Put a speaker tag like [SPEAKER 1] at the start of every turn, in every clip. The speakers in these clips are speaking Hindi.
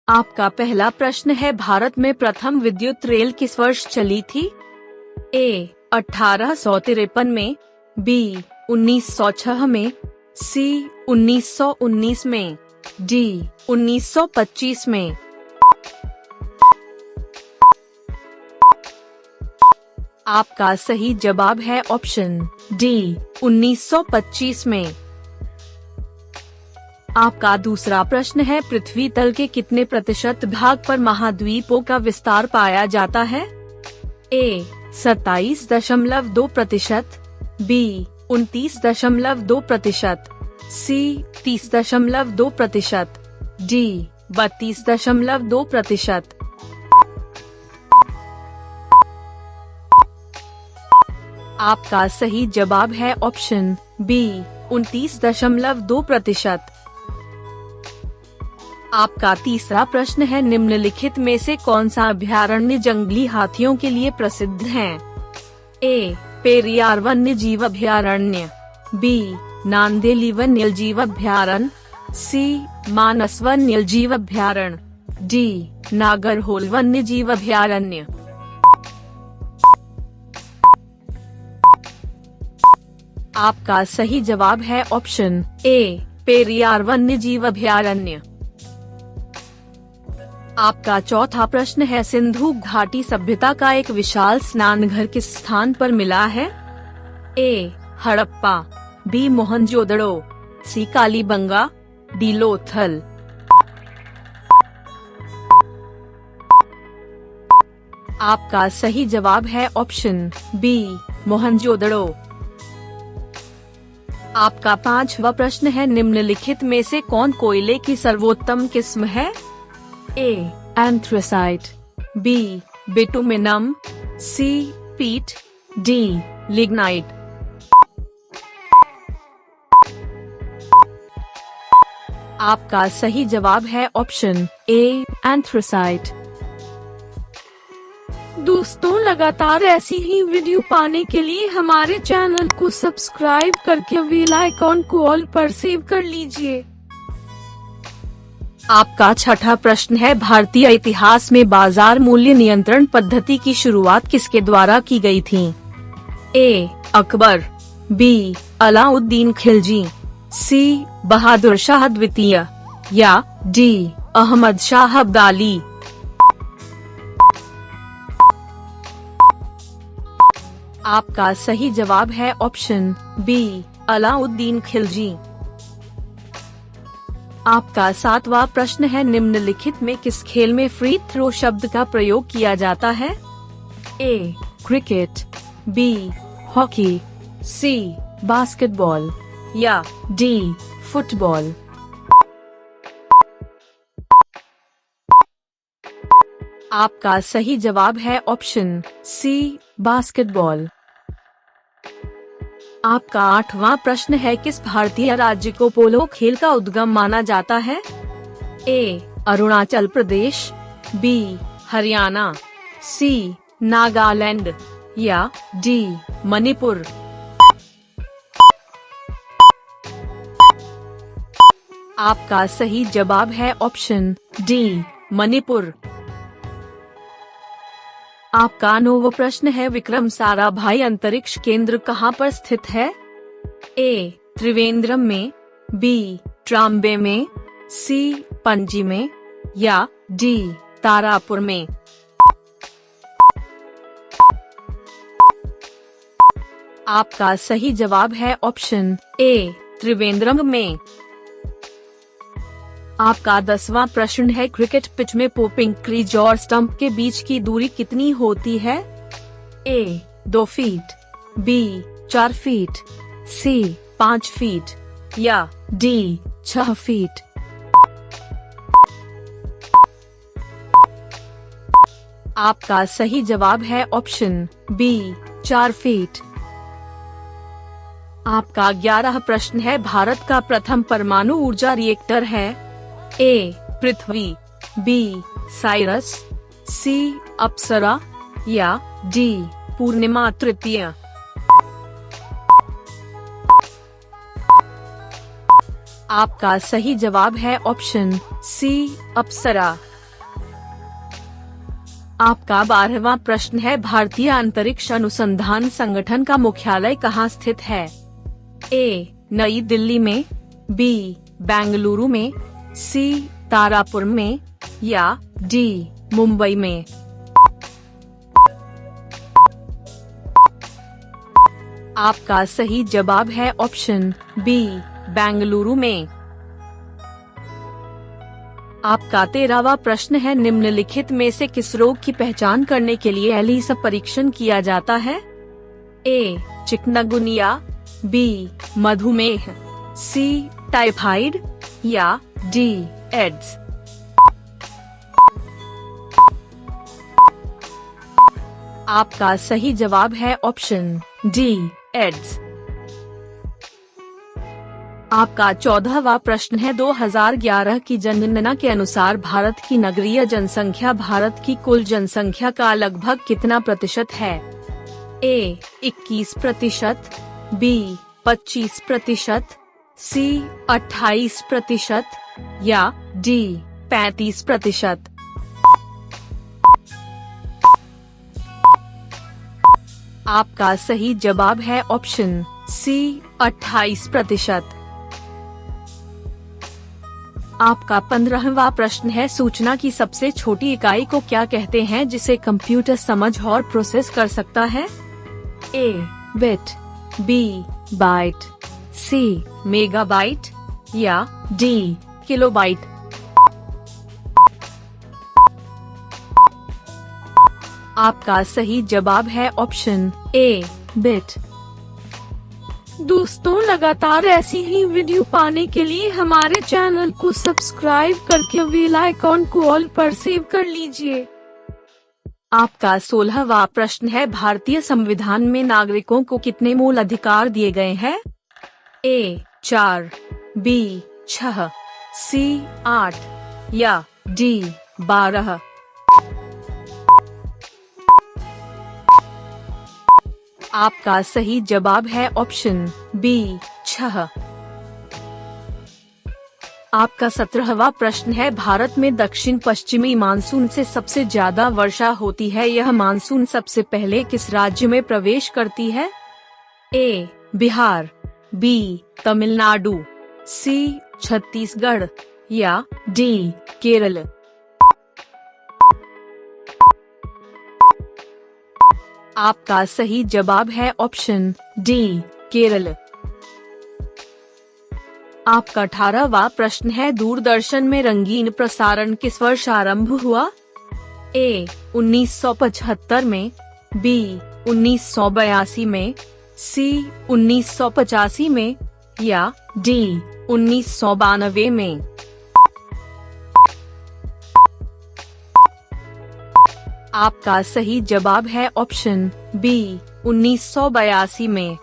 [SPEAKER 1] आपका पहला प्रश्न है, भारत में प्रथम विद्युत रेल किस वर्ष चली थी? ए 1853 में, बी 1906 में, सी 1919 में, डी 1925 में। आपका सही जवाब है ऑप्शन डी 1925 में। आपका दूसरा प्रश्न है, पृथ्वी तल के कितने प्रतिशत भाग पर महाद्वीपों का विस्तार पाया जाता है? ए 27.2%, बी 29.2%, सी 30.2%, डी 32.2%। आपका सही जवाब है ऑप्शन बी 29.2%। आपका तीसरा प्रश्न है, निम्नलिखित में से कौन सा अभयारण्य जंगली हाथियों के लिए प्रसिद्ध है? ए पेरियार वन्य जीव अभयारण्य, बी नांदेली वन्य जीव अभयारण्य, सी मानस वन्य जीव अभयारण्य, डी नागरहोल वन्य जीव अभयारण्य। आपका सही जवाब है ऑप्शन ए पेरियार वन्य जीव अभयारण्य। आपका चौथा प्रश्न है, सिंधु घाटी सभ्यता का एक विशाल स्नानघर किस स्थान पर मिला है? ए हड़प्पा, बी मोहनजोदड़ो, सी कालीबंगा, डी लोथल। आपका सही जवाब है ऑप्शन बी मोहनजोदड़ो। आपका पांचवा प्रश्न है, निम्नलिखित में से कौन कोयले की सर्वोत्तम किस्म है? ए एंथ्रेसाइट, बी बिटुमिनम, सी पीट, डी लिग्नाइट। आपका सही जवाब है ऑप्शन ए एंथ्रेसाइट। दोस्तों, लगातार ऐसी ही वीडियो पाने के लिए हमारे चैनल को सब्सक्राइब करके बेल आइकॉन को ऑल पर सेव कर लीजिए। आपका छठा प्रश्न है, भारतीय इतिहास में बाजार मूल्य नियंत्रण पद्धति की शुरुआत किसके द्वारा की गई थी? ए अकबर, बी अलाउद्दीन खिलजी, सी बहादुर शाह द्वितीय, या डी अहमद शाह अब्दाली। आपका सही जवाब है ऑप्शन बी अलाउद्दीन खिलजी। आपका सातवां प्रश्न है, निम्नलिखित में किस खेल में फ्री थ्रो शब्द का प्रयोग किया जाता है? ए क्रिकेट, बी हॉकी, सी बास्केटबॉल, या डी फुटबॉल। आपका सही जवाब है ऑप्शन सी बास्केटबॉल। आपका आठवां प्रश्न है, किस भारतीय राज्य को पोलो खेल का उद्गम माना जाता है? ए अरुणाचल प्रदेश, बी हरियाणा, सी नागालैंड, या डी मणिपुर। आपका सही जवाब है ऑप्शन डी मणिपुर। आपका नौवां प्रश्न है, विक्रम साराभाई अंतरिक्ष केंद्र कहाँ पर स्थित है? ए त्रिवेंद्रम में, बी ट्राम्बे में, सी पणजी में, या डी तारापुर में। आपका सही जवाब है ऑप्शन ए त्रिवेंद्रम में। आपका 10वां प्रश्न है, क्रिकेट पिच में पोपिंग क्रीज और स्टंप के बीच की दूरी कितनी होती है? ए 2 फीट, बी 4 फीट, सी 5 फीट, या डी 6 फीट। आपका सही जवाब है ऑप्शन बी 4 फीट। आपका 11वां प्रश्न है, भारत का प्रथम परमाणु ऊर्जा रिएक्टर है? ए पृथ्वी, बी साइरस, सी अप्सरा, या डी पूर्णिमा तृतीय। आपका सही जवाब है ऑप्शन सी अप्सरा। आपका 12वां प्रश्न है, भारतीय अंतरिक्ष अनुसंधान संगठन का मुख्यालय कहाँ स्थित है? A. नई दिल्ली में, B. बेंगलुरु में, C. तारापुर में या D. मुंबई में। आपका सही जवाब है ऑप्शन B. बेंगलुरु में। आपका 13वां प्रश्न है, निम्नलिखित में से किस रोग की पहचान करने के लिए एलिसा परीक्षण किया जाता है? A. Chikungunya, B. मधुमेह, C. टाइफाइड या D. एड्स। आपका सही जवाब है ऑप्शन D. एड्स। आपका 14वां प्रश्न है, 2011 की जनगणना के अनुसार भारत की नगरीय जनसंख्या भारत की कुल जनसंख्या का लगभग कितना प्रतिशत है? A. 21%, B. 25%, C. 28% या D. 35%। आपका सही जवाब है ऑप्शन C. 28%। आपका 15वां प्रश्न है, सूचना की सबसे छोटी इकाई को क्या कहते हैं जिसे कंप्यूटर समझ और प्रोसेस कर सकता है? A. Bit, B. Byte, C. Megabyte या D. किलोबाइट। आपका सही जवाब है ऑप्शन A. बिट। दोस्तों, लगातार ऐसी ही वीडियो पाने के लिए हमारे चैनल को सब्सक्राइब करके बेल आइकॉन को ऑल पर सेव कर लीजिए। आपका 16वां प्रश्न है, भारतीय संविधान में नागरिकों को कितने मूल अधिकार दिए गए हैं? A. 4, B. 6, C. 8 या D. 12। आपका सही जवाब है ऑप्शन B. 6। आपका 17वां प्रश्न है, भारत में दक्षिण पश्चिमी मानसून से सबसे ज्यादा वर्षा होती है, यह मानसून सबसे पहले किस राज्य में प्रवेश करती है? A. Bihar, B. Tamil Nadu, C. Chhattisgarh या D. केरल। आपका सही जवाब है ऑप्शन D. केरल। आपका 18वां प्रश्न है, दूरदर्शन में रंगीन प्रसारण किस वर्ष आरंभ हुआ? A. 1975 में, B. 1982 में, C. 1985 में या D. 1992 में। आपका सही जवाब है ऑप्शन B. 1982 में।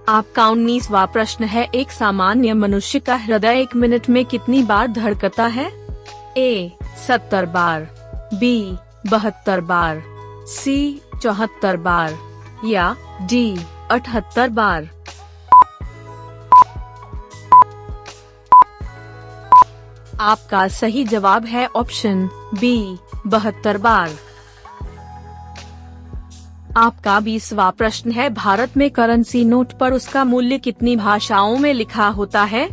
[SPEAKER 1] आपका 19वां प्रश्न है, एक सामान्य मनुष्य का हृदय 1 मिनट में कितनी बार धड़कता है? A. 70 bar, B. 72 bar, C. 74 बार या D. 78 बार। आपका सही जवाब है ऑप्शन B. 72 बार। आपका 20वां प्रश्न है, भारत में करेंसी नोट पर उसका मूल्य कितनी भाषाओं में लिखा होता है?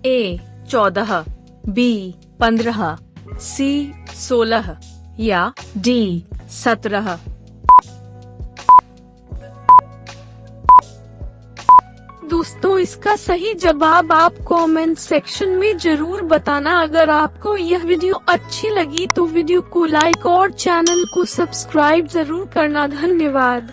[SPEAKER 1] A. 14, B. 15, C. 16 या D. 17। दोस्तों, इसका सही जवाब आप कमेंट सेक्शन में जरूर बताना। अगर आपको यह वीडियो अच्छी लगी तो वीडियो को लाइक और चैनल को सब्सक्राइब जरूर करना। धन्यवाद।